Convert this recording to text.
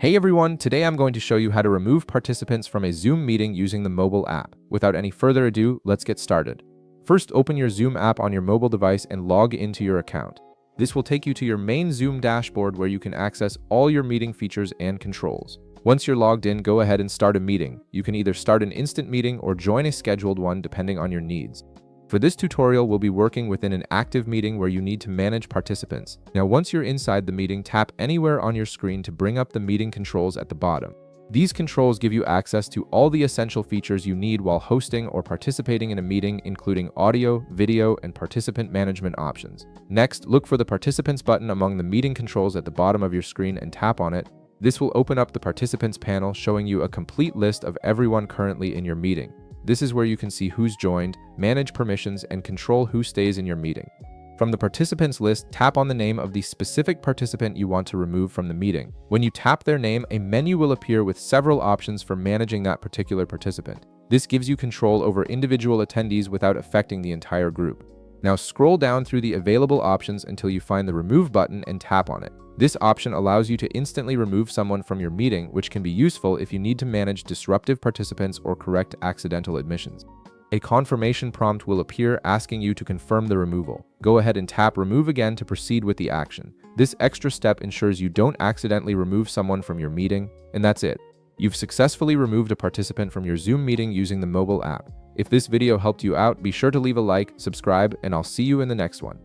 Hey everyone, today I'm going to show you how to remove participants from a Zoom meeting using the mobile app. Without any further ado, let's get started. First, open your Zoom app on your mobile device and log into your account. This will take you to your main Zoom dashboard where you can access all your meeting features and controls. Once you're logged in, go ahead and start a meeting. You can either start an instant meeting or join a scheduled one depending on your needs. For this tutorial, we'll be working within an active meeting where you need to manage participants. Now, once you're inside the meeting, tap anywhere on your screen to bring up the meeting controls at the bottom. These controls give you access to all the essential features you need while hosting or participating in a meeting, including audio, video, and participant management options. Next, look for the Participants button among the meeting controls at the bottom of your screen and tap on it. This will open up the Participants panel, showing you a complete list of everyone currently in your meeting. This is where you can see who's joined, manage permissions, and control who stays in your meeting. From the participants list, tap on the name of the specific participant you want to remove from the meeting. When you tap their name, a menu will appear with several options for managing that particular participant. This gives you control over individual attendees without affecting the entire group. Now scroll down through the available options until you find the Remove button and tap on it. This option allows you to instantly remove someone from your meeting, which can be useful if you need to manage disruptive participants or correct accidental admissions. A confirmation prompt will appear asking you to confirm the removal. Go ahead and tap Remove again to proceed with the action. This extra step ensures you don't accidentally remove someone from your meeting, and that's it. You've successfully removed a participant from your Zoom meeting using the mobile app. If this video helped you out, be sure to leave a like, subscribe, and I'll see you in the next one.